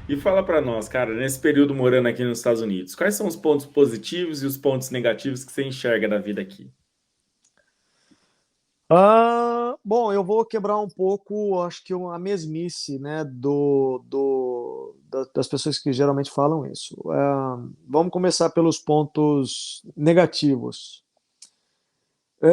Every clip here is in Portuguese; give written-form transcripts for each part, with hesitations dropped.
E fala pra nós, cara, nesse período morando aqui nos Estados Unidos, quais são os pontos positivos e os pontos negativos que você enxerga da vida aqui? Bom, eu vou quebrar um pouco, acho que a mesmice, né, das pessoas que geralmente falam isso. Vamos começar pelos pontos negativos. É,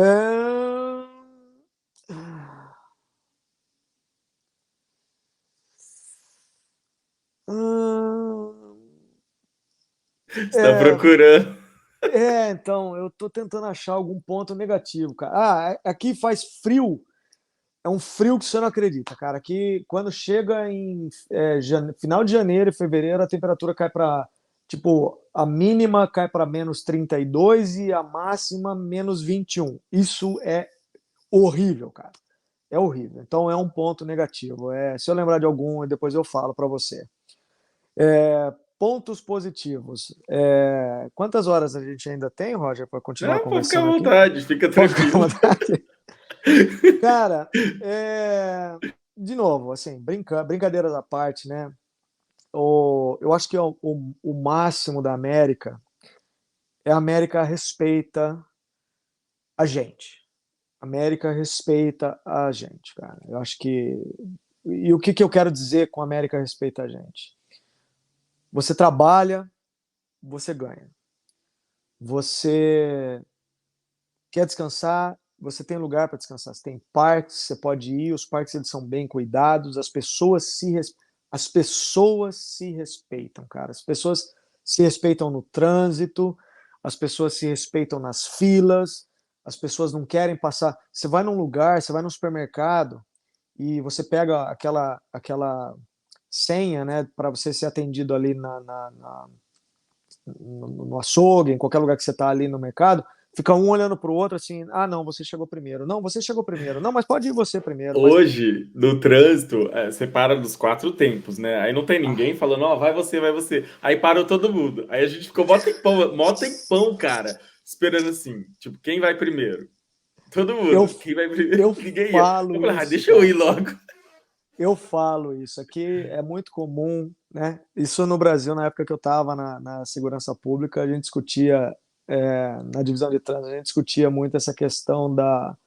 ah, Você tá é, procurando. então, eu tô tentando achar algum ponto negativo, cara. Aqui faz frio. É um frio que você não acredita, cara. Aqui, quando chega em final de janeiro e fevereiro, a temperatura cai para, tipo, a mínima cai para -32 e a máxima -21. Isso é horrível, cara. É horrível. Então é um ponto negativo. Se eu lembrar de algum, depois eu falo para você. Pontos positivos. Quantas horas a gente ainda tem, Roger, para continuar Não, pode ficar à conversando aqui? vontade, fica Pode ficar à tranquilo. vontade. Cara, de novo, assim, brincadeiras à parte, né? Eu acho que o máximo da América é a América respeita a gente. A América respeita a gente, cara. Eu acho que. E o que, que eu quero dizer com a América respeita a gente? Você trabalha, você ganha. Você quer descansar, você tem lugar para descansar. Você tem parques, você pode ir, os parques eles são bem cuidados, as pessoas se respeitam, cara. As pessoas se respeitam no trânsito, as pessoas se respeitam nas filas, as pessoas não querem passar. Você vai num lugar, você vai num supermercado e você pega aquela senha, né, para você ser atendido ali no açougue, em qualquer lugar que você está ali no mercado, fica um olhando para o outro assim, ah, não, você chegou primeiro. Não, você chegou primeiro. Não, mas pode ir você primeiro. Mas, Hoje, no trânsito, você para nos quatro tempos, né? Aí não tem ninguém ah, falando, ó, vai você, vai você. Aí parou todo mundo. Aí a gente ficou mó tempão, cara, esperando assim, tipo, quem vai primeiro? Todo eu, mundo. Quem vai primeiro? eu Ninguém ia. Eu falo falei, ah, isso, deixa eu ir cara. logo. Eu falo isso. Aqui é muito comum, né? Isso no Brasil, na época que eu estava na segurança pública, a gente discutia, na divisão de trânsito, a gente discutia muito essa questão da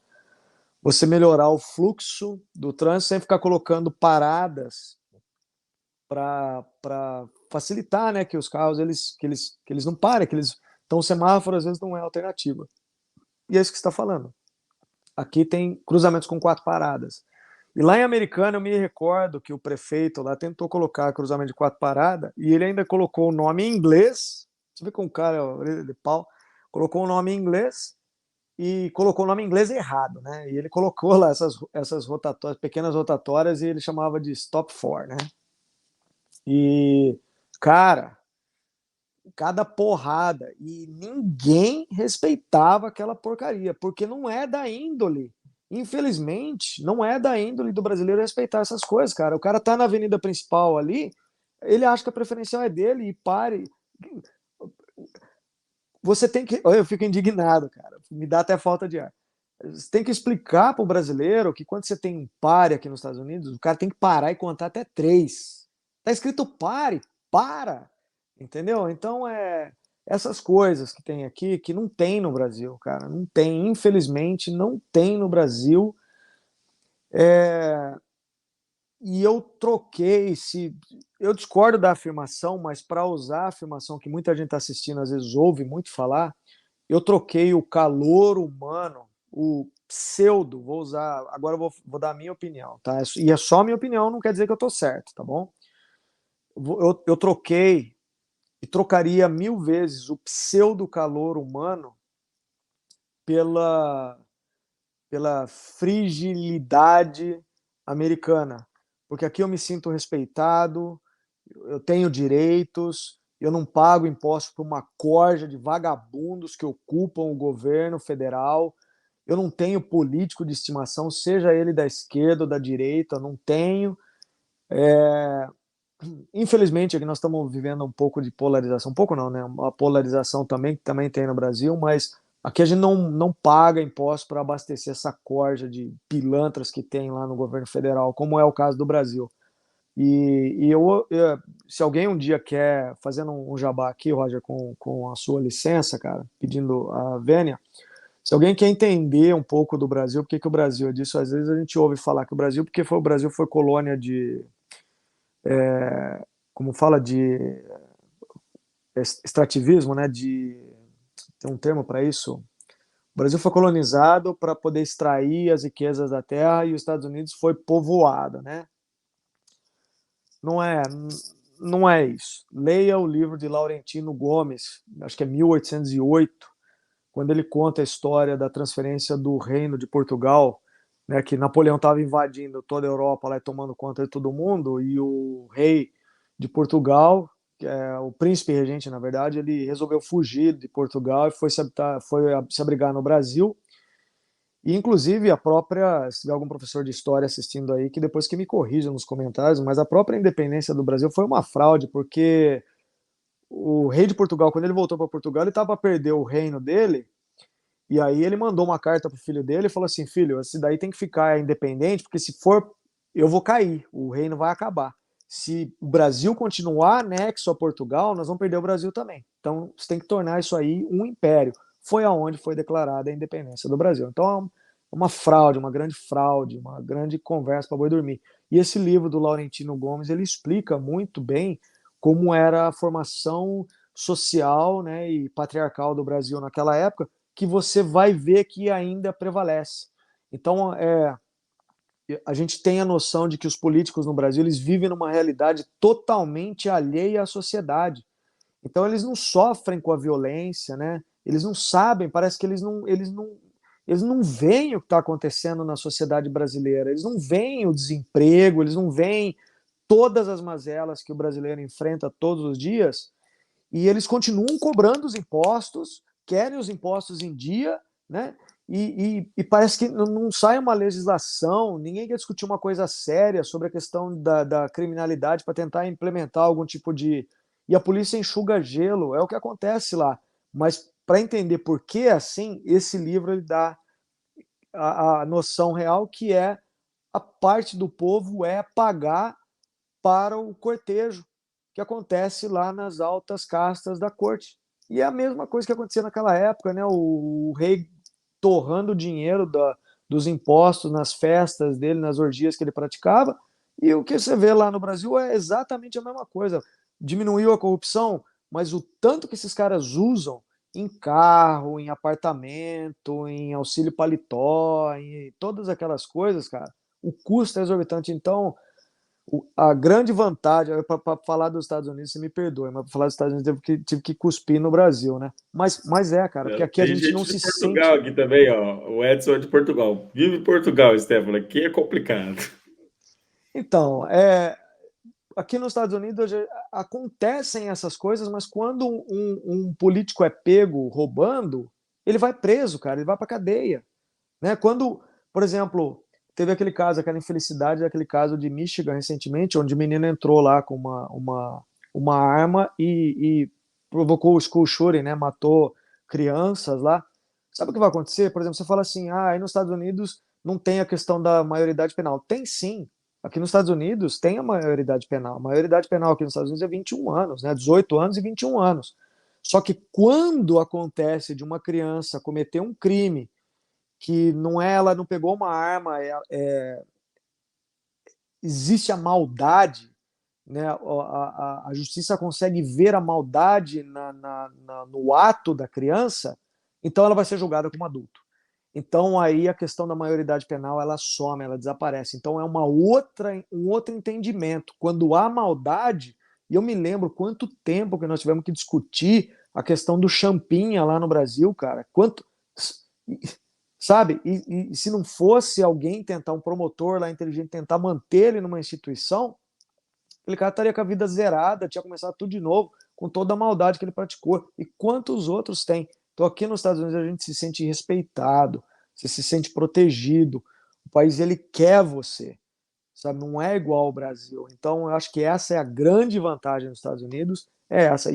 você melhorar o fluxo do trânsito sem ficar colocando paradas para facilitar, né, que os carros eles não parem, que eles então o semáforo às vezes não é alternativa. E é isso que você está falando. Aqui tem cruzamentos com 4 paradas. E lá em Americana eu me recordo que o prefeito lá tentou colocar cruzamento de 4 paradas e ele ainda colocou o nome em inglês. Você vê com o cara orelha de pau, colocou o nome em inglês e colocou o nome em inglês errado, né? E ele colocou lá essas rotatórias, pequenas rotatórias e ele chamava de stop for, né? E cara, cada porrada e ninguém respeitava aquela porcaria, porque não é da índole. Infelizmente, não é da índole do brasileiro respeitar essas coisas, cara. O cara tá na avenida principal ali, ele acha que a preferencial é dele e pare. Você tem que. Eu fico indignado, cara. Me dá até falta de ar. Você tem que explicar para o brasileiro que quando você tem um pare aqui nos Estados Unidos, o cara tem que parar e contar até 3. Tá escrito pare, para. Entendeu? Então essas coisas que tem aqui que não tem no Brasil, cara. Não tem, infelizmente, não tem no Brasil. É, e eu troquei se. Eu discordo da afirmação, mas para usar a afirmação que muita gente está assistindo, às vezes ouve muito falar, eu troquei o calor humano, o pseudo, vou usar, agora vou dar a minha opinião, tá? E é só minha opinião, não quer dizer que eu tô certo, tá bom? Eu troquei e trocaria 1000 vezes o pseudo calor humano pela, pela frigilidade americana. Porque aqui eu me sinto respeitado, eu tenho direitos, eu não pago imposto para uma corja de vagabundos que ocupam o governo federal. Eu não tenho político de estimação, seja ele da esquerda ou da direita, eu não tenho. Infelizmente, aqui nós estamos vivendo um pouco de polarização, um pouco não, né? Uma polarização também que também tem no Brasil, mas aqui a gente não paga imposto para abastecer essa corja de pilantras que tem lá no governo federal, como é o caso do Brasil. E se alguém um dia quer, fazendo um jabá aqui, Roger, com a sua licença, cara, pedindo a vênia, se alguém quer entender um pouco do Brasil, por que que o Brasil é disso, às vezes a gente ouve falar que o Brasil, porque o Brasil foi colônia de, como fala, de extrativismo, né, tem um termo para isso. O Brasil foi colonizado para poder extrair as riquezas da terra e os Estados Unidos foi povoado, né? Não é, não é isso. Leia o livro de Laurentino Gomes, acho que é 1808, quando ele conta a história da transferência do Reino de Portugal, né, que Napoleão estava invadindo toda a Europa lá e tomando conta de todo mundo, e o rei de Portugal, que é o príncipe regente, na verdade, ele resolveu fugir de Portugal e foi se abrigar no Brasil. E, inclusive, a própria, se tiver algum professor de história assistindo aí, que depois que me corrija nos comentários, mas a própria independência do Brasil foi uma fraude, porque o rei de Portugal, quando ele voltou para Portugal, ele estava para perder o reino dele, e aí ele mandou uma carta pro filho dele e falou assim: filho, esse daí tem que ficar independente, porque se for, eu vou cair, o reino vai acabar. Se o Brasil continuar anexo a Portugal, nós vamos perder o Brasil também. Então, você tem que tornar isso aí um império. Foi aonde foi declarada a independência do Brasil. Então, é uma fraude, uma grande conversa para boi dormir. E esse livro do Laurentino Gomes, ele explica muito bem como era a formação social, né, e patriarcal do Brasil naquela época, que você vai ver que ainda prevalece. Então, a gente tem a noção de que os políticos no Brasil eles vivem numa realidade totalmente alheia à sociedade. Então, eles não sofrem com a violência, né? Eles não sabem, parece que eles não veem o que está acontecendo na sociedade brasileira, eles não veem o desemprego, eles não veem todas as mazelas que o brasileiro enfrenta todos os dias, e eles continuam cobrando os impostos, querem os impostos em dia, né? E parece que não sai uma legislação, ninguém quer discutir uma coisa séria sobre a questão da criminalidade para tentar implementar algum tipo de. E a polícia enxuga gelo, é o que acontece lá. Mas para entender por que é assim, esse livro ele dá a noção real que é a parte do povo é pagar para o cortejo que acontece lá nas altas castas da corte. E é a mesma coisa que acontecia naquela época, né? O rei torrando dinheiro dos impostos nas festas dele, nas orgias que ele praticava. E o que você vê lá no Brasil é exatamente a mesma coisa. Diminuiu a corrupção, mas o tanto que esses caras usam em carro, em apartamento, em auxílio paletó, em todas aquelas coisas, cara, o custo é exorbitante. Então, a grande vantagem, para falar dos Estados Unidos, você me perdoe, mas para falar dos Estados Unidos tive que cuspir no Brasil, né? Mas cara, porque aqui a Tem gente não gente de se Portugal sente. aqui também, ó. O Edson é de Portugal. Vive em Portugal, Stefano. Aqui é complicado. Então, aqui nos Estados Unidos acontecem essas coisas, mas quando um político é pego roubando, ele vai preso, cara, ele vai para cadeia, né? Quando, por exemplo, teve aquele caso, aquela infelicidade daquele caso de Michigan recentemente, onde o menino entrou lá com uma arma e provocou o school shooting, né? Matou crianças lá. Sabe o que vai acontecer? Por exemplo, você fala assim, aí nos Estados Unidos não tem a questão da maioridade penal. Tem sim. Aqui nos Estados Unidos tem a maioridade penal. A maioridade penal aqui nos Estados Unidos é 21 anos, né? 18 anos e 21 anos. Só que quando acontece de uma criança cometer um crime que não é, ela não pegou uma arma, existe a maldade, né? A justiça consegue ver a maldade no ato da criança, então ela vai ser julgada como adulto. Então aí a questão da maioridade penal ela some, ela desaparece. Então é um outro entendimento. Quando há maldade, e eu me lembro quanto tempo que nós tivemos que discutir a questão do Champinha lá no Brasil, cara. Quanto, sabe? E se não fosse alguém tentar, um promotor lá inteligente, tentar manter ele numa instituição, aquele cara estaria com a vida zerada, tinha começado tudo de novo, com toda a maldade que ele praticou. E quantos outros tem? Então aqui nos Estados Unidos a gente se sente respeitado, você se sente protegido. O país ele quer você, sabe? Não é igual ao Brasil. Então eu acho que essa é a grande vantagem dos Estados Unidos, é essa.